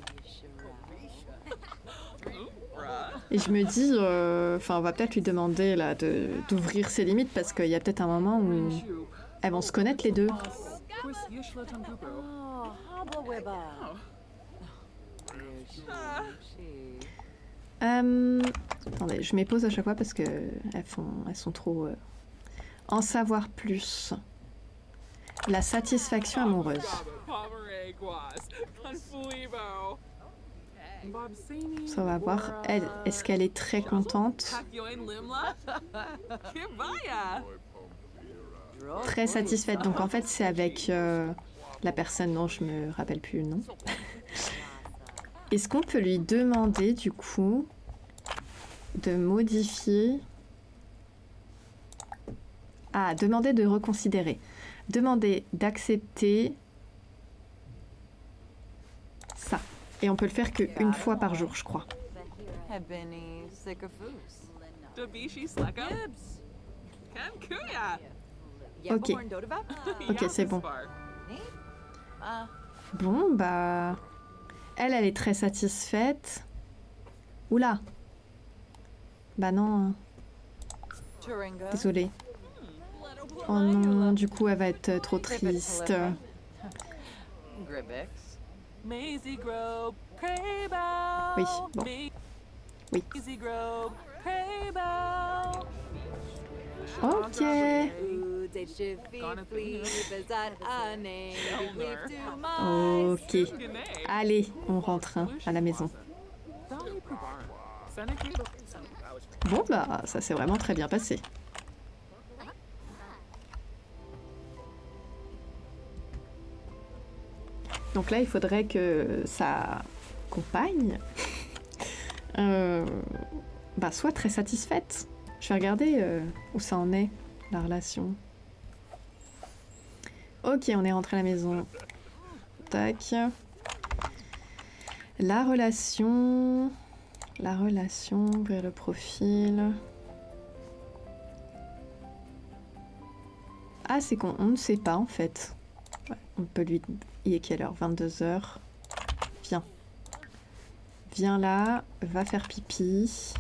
Et je me dis, on va peut-être lui demander là d'ouvrir ses limites parce qu'il y a peut-être un moment où elles vont se connaître les deux. Attendez, je m'épose à chaque fois parce que elles sont trop. En savoir plus. La satisfaction amoureuse. Ça, on va voir. Elle, est-ce qu'elle est très contente? Très satisfaite. Donc en fait, c'est avec la personne dont je me rappelle plus le nom. Est-ce qu'on peut lui demander du coup de modifier... Ah, demander de reconsidérer. Demander d'accepter ça. Et on peut le faire qu'une fois par jour, je crois. Ok. Ok, c'est bon. Bon, bah... Elle est très satisfaite. Oula. Bah non. Désolée. Oh non, du coup, elle va être trop triste. Oui, bon. Oui. Ok. Ok. Allez, on rentre hein, à la maison. Bon, bah, ça s'est vraiment très bien passé. Donc là, il faudrait que sa compagne soit très satisfaite. Je vais regarder où ça en est, la relation. Ok, on est rentré à la maison. Tac. La relation, ouvrir le profil. Ah, c'est qu'on ne sait pas en fait. Ouais, on peut lui... Il est quelle heure? 22h. Viens. Viens là, va faire pipi.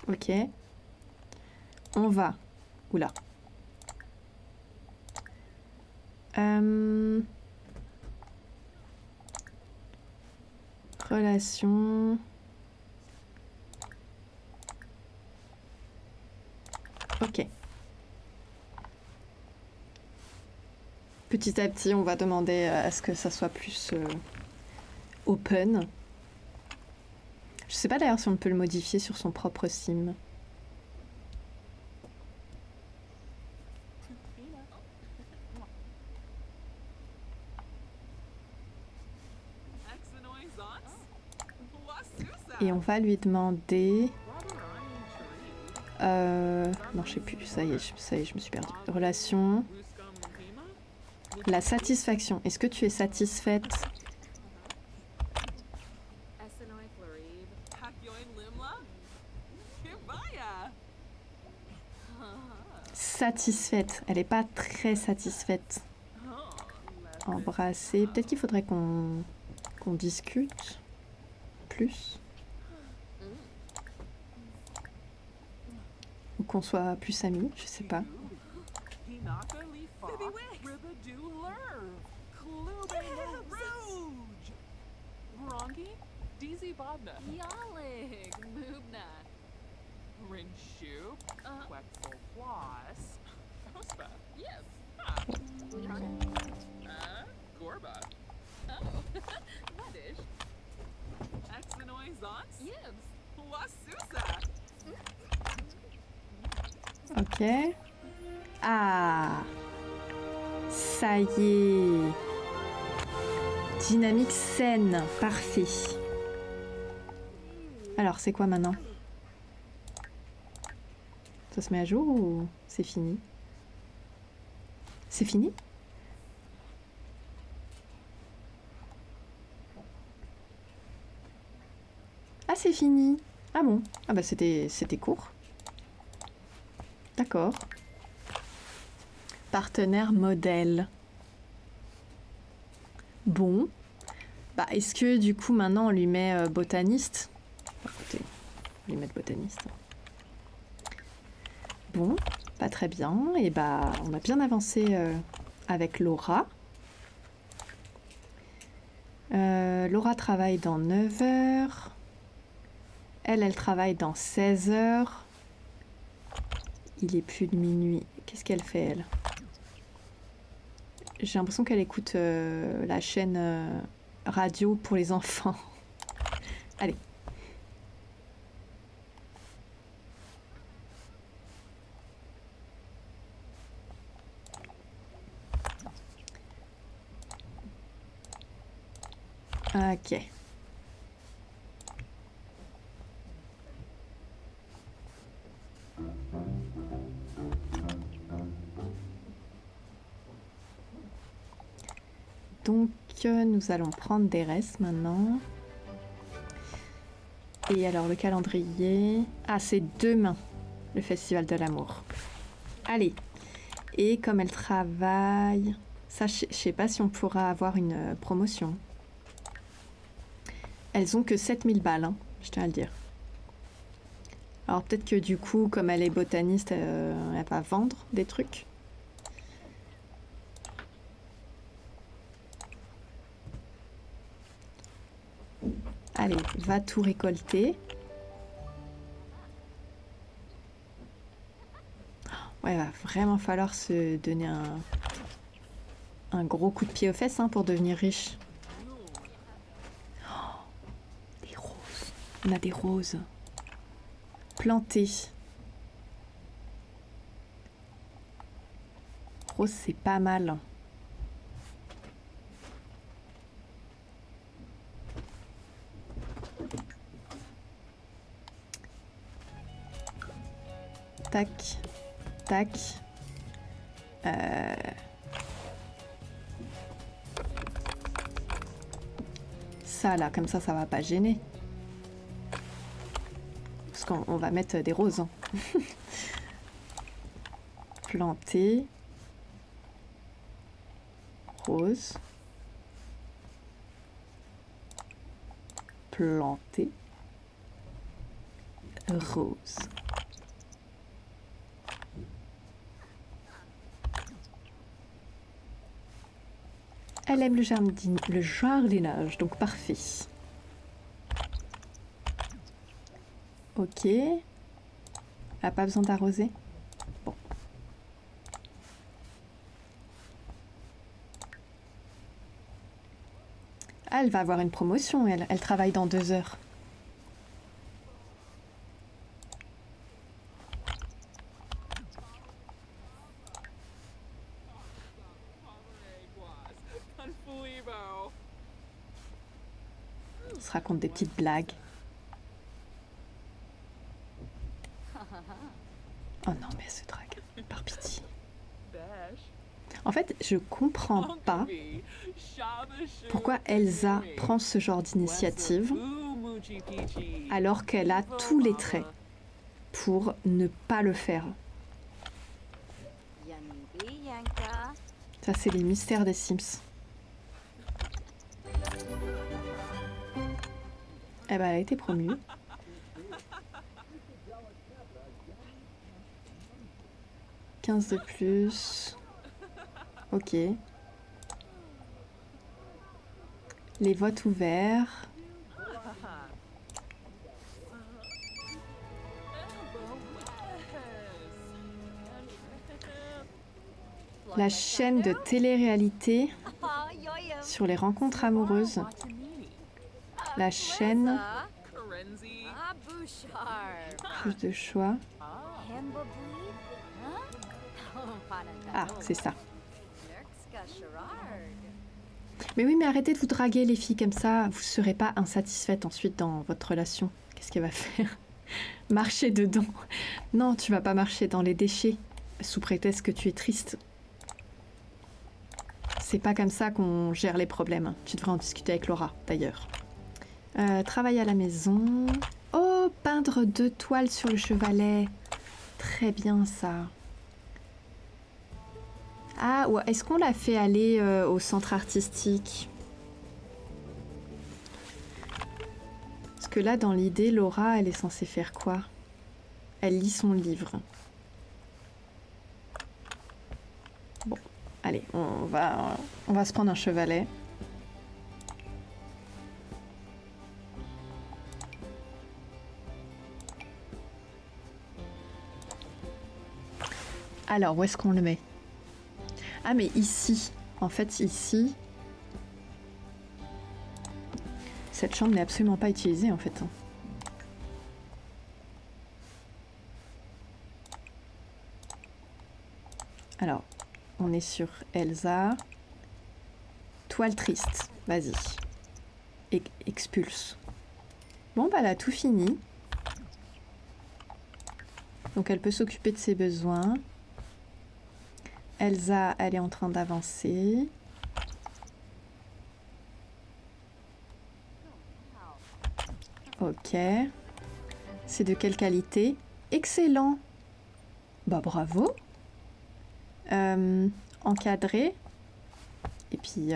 Ok. On va. Oula. Relation. Ok. Petit à petit, on va demander à ce que ça soit plus open. Je sais pas d'ailleurs si on peut le modifier sur son propre sim. Et on va lui demander... Non, je sais plus. Ça y est, je me suis perdue. Relation. La satisfaction. Est-ce que tu es satisfaite? Satisfaite. Elle n'est pas très satisfaite. Embrasser. Peut-être qu'il faudrait qu'on discute plus. Ou qu'on soit plus amis, je sais pas. Ok. Ah, ça y est. Dynamique saine, parfait. Alors, c'est quoi maintenant? Ça se met à jour ou c'est fini? C'est fini? Ah, c'est fini. Ah bon? Ah bah c'était court. D'accord. Partenaire modèle. Bon. Bah, est-ce que du coup maintenant on lui met botaniste? Écoutez, on va lui mettre botaniste. Bon, pas très bien. Et bah, on a bien avancé avec Laura. Laura travaille dans 9 heures. Elle travaille dans 16 heures. Il est plus de minuit. Qu'est-ce qu'elle fait, elle? J'ai l'impression qu'elle écoute la chaîne radio pour les enfants. Allez. Ok. Donc, nous allons prendre des restes maintenant. Et alors, le calendrier... Ah, c'est demain, le Festival de l'amour. Allez. Et comme elle travaille... Ça, je sais pas si on pourra avoir une promotion. Elles ont que 7000 balles, hein, je tiens à le dire. Alors peut-être que du coup, comme elle est botaniste, elle va vendre des trucs. Allez, va tout récolter. Ouais, va vraiment falloir se donner un gros coup de pied aux fesses hein, pour devenir riche. Oh, des roses. On a des roses. Plantées. Rose, c'est pas mal. Tac. Tac. Ça là, comme ça va pas gêner. Parce qu'on va mettre des roses. Hein. Planter. Rose. Planter. Rose. Elle aime le jardinage, donc parfait. Ok. Elle n'a pas besoin d'arroser? Bon. Ah, elle va avoir une promotion, elle. Elle travaille dans 2 heures. On se raconte des petites blagues. Oh non, mais ce drague, par pitié. En fait, je comprends pas pourquoi Elsa prend ce genre d'initiative alors qu'elle a tous les traits pour ne pas le faire. Ça, c'est les mystères des Sims. Eh ben, elle a été promue. « 15 de plus. » Ok. Les votes ouverts. La chaîne de télé-réalité sur les rencontres amoureuses. La chaîne. Plus de choix. Ah, c'est ça. Mais oui, mais arrêtez de vous draguer, les filles, comme ça. Vous ne serez pas insatisfaite ensuite dans votre relation. Qu'est-ce qu'elle va faire? Marcher dedans. Non, tu vas pas marcher dans les déchets, sous prétexte que tu es triste. C'est pas comme ça qu'on gère les problèmes. Tu devrais en discuter avec Laura, d'ailleurs. Travail à la maison. Oh, peindre 2 toiles sur le chevalet. Très bien, ça. Ah, ouais. Est-ce qu'on l'a fait aller au centre artistique? Parce que là, dans l'idée, Laura, elle est censée faire quoi? Elle lit son livre. Bon, allez, on va se prendre un chevalet. Alors, où est-ce qu'on le met? Ah, mais ici. En fait, ici... Cette chambre n'est absolument pas utilisée, en fait. Alors, on est sur Elsa. Toile triste. Vas-y. Expulse. Bon, bah, elle a tout fini. Donc, elle peut s'occuper de ses besoins. Elsa, elle est en train d'avancer. Ok. C'est de quelle qualité? Excellent. Bah bravo. Encadré. Et puis...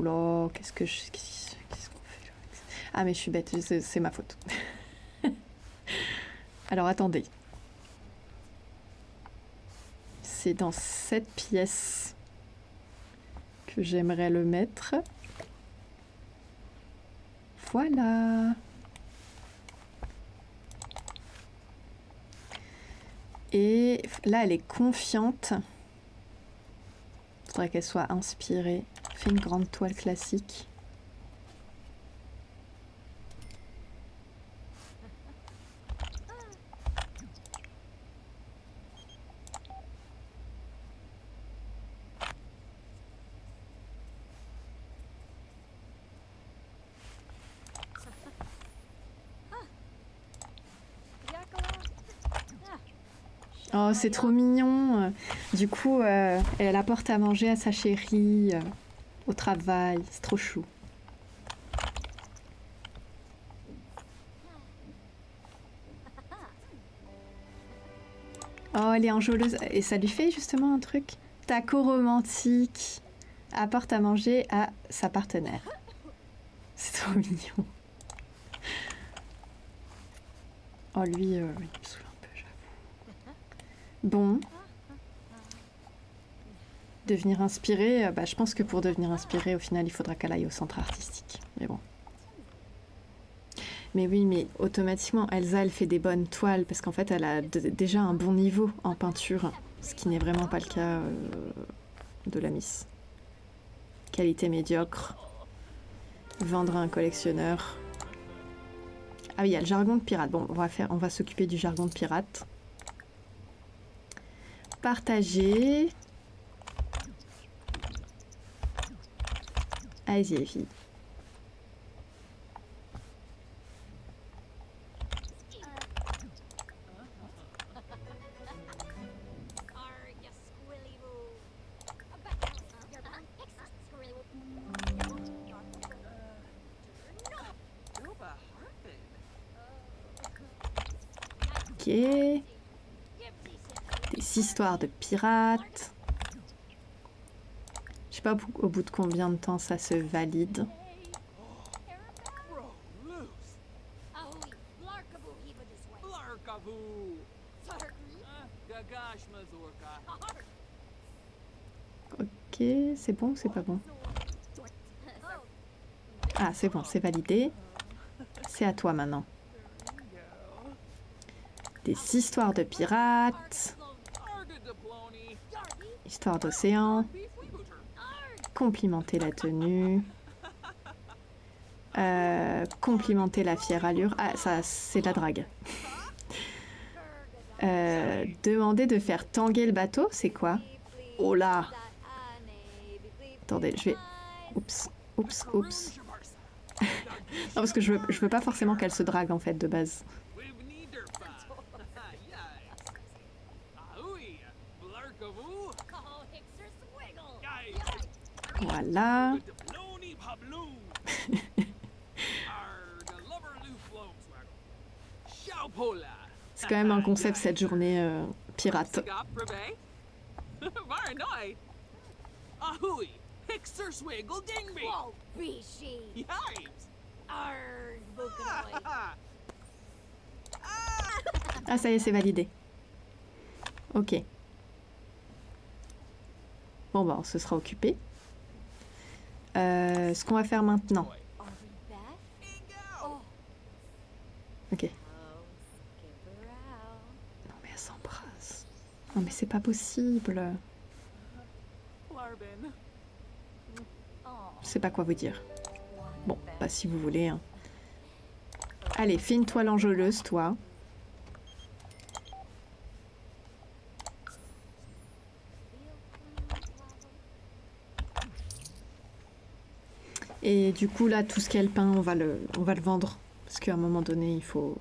Oula, qu'est-ce qu'on fait là? Ah mais je suis bête, c'est ma faute. Alors attendez. C'est dans cette pièce que j'aimerais le mettre. Voilà. Et là, elle est confiante. Faudrait qu'elle soit inspirée. Fais une grande toile classique. Oh, c'est trop mignon. Du coup, elle apporte à manger à sa chérie au travail. C'est trop chou. Oh, elle est enjôleuse. Et ça lui fait justement un truc. Taco romantique. Apporte à manger à sa partenaire. C'est trop mignon. Oh, lui, il me saoule un peu, j'avoue. Bon. Devenir inspirée, bah, je pense que pour devenir inspirée, au final, il faudra qu'elle aille au centre artistique. Mais bon. Mais oui, mais automatiquement, Elsa, elle fait des bonnes toiles parce qu'en fait, elle a déjà un bon niveau en peinture, ce qui n'est vraiment pas le cas de la Miss. Qualité médiocre. Vendre à un collectionneur. Ah oui, il y a le jargon de pirate. Bon, on va s'occuper du jargon de pirate. Partager. Allez-y, les filles. Ok. Des histoires de pirates. Je sais pas au bout de combien de temps ça se valide. Ok, c'est bon ou c'est pas bon? Ah, c'est bon, c'est validé. C'est à toi maintenant. Des histoires de pirates. Histoire d'océan. Complimenter la tenue. Complimenter la fière allure. Ah, ça, c'est la drague. Demander de faire tanguer le bateau, c'est quoi? Oh là! Attendez, je vais... Oups, oups, oups. Non, parce que je veux pas forcément qu'elle se drague, en fait, de base. Voilà. C'est quand même un concept, cette journée pirate. Ah, ça y est, c'est validé. Ok. Bon, bah, on se sera occupé. Ce qu'on va faire maintenant. Ok. Non, mais elle s'embrasse. Non, mais c'est pas possible. Je sais pas quoi vous dire. Bon, bah, si vous voulez. Hein. Allez, fais une toile enjôleuse, toi. Et du coup, là, tout ce qu'elle peint, on va le vendre. Parce qu'à un moment donné, il faut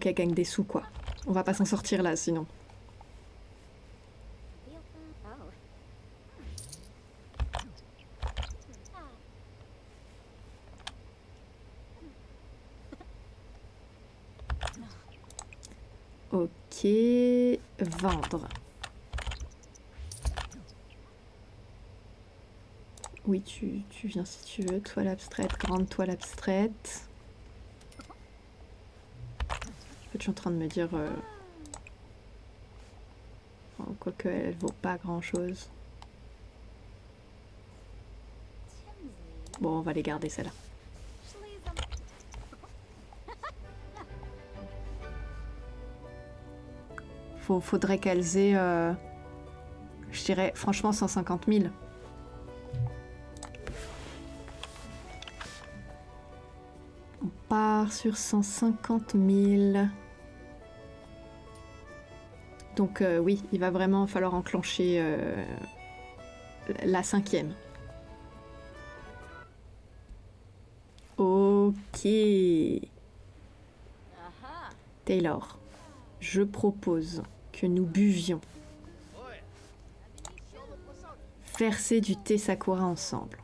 qu'elle gagne des sous, quoi. On va pas s'en sortir là, sinon. Ok, vendre. Oui, tu viens si tu veux. Toile abstraite, grande toile abstraite. Je suis en train de me dire... quoique elle vaut pas grand-chose. Bon, on va les garder celle-là. Faudrait qu'elles aient... je dirais franchement 150 000. On part sur 150 000. Donc oui, il va vraiment falloir enclencher la 5e. Ok. Taylor, je propose que nous buvions. Verser du thé Sakura ensemble.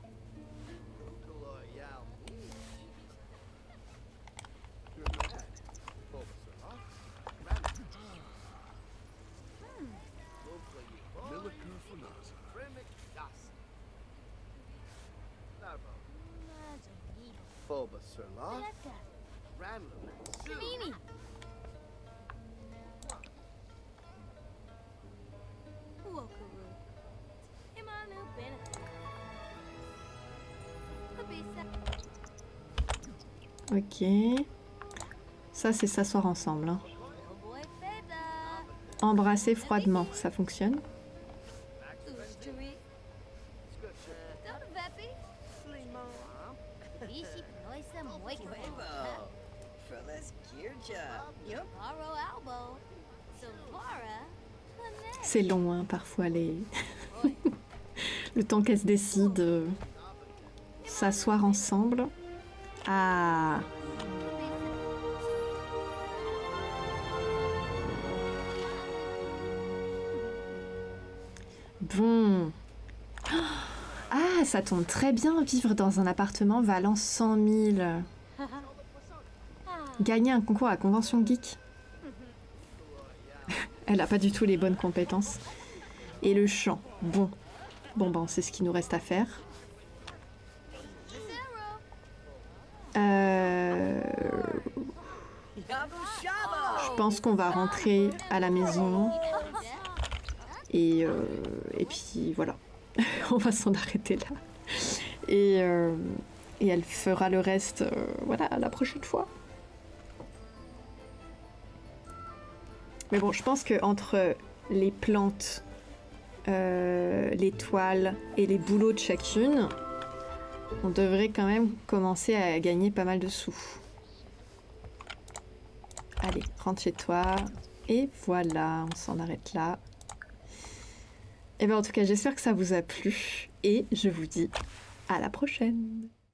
Ok. Ça, c'est s'asseoir ensemble. Hein. Embrasser froidement, ça fonctionne. C'est long, hein, parfois, les... le temps qu'elles se décident. S'asseoir ensemble. Ah. Bon. Ah, ça tombe très bien, vivre dans un appartement valant 100 000. Gagner un concours à Convention Geek. Elle a pas du tout les bonnes compétences. Et le chant. Bon. Bon, ben, c'est ce qu'il nous reste à faire. Je pense qu'on va rentrer à la maison. Et puis voilà. On va s'en arrêter là. Et elle fera le reste voilà, la prochaine fois. Mais bon, je pense qu'entre les plantes, les toiles et les boulots de chacune, on devrait quand même commencer à gagner pas mal de sous. Allez, rentre chez toi. Et voilà, on s'en arrête là. Et bien en tout cas, j'espère que ça vous a plu. Et je vous dis à la prochaine.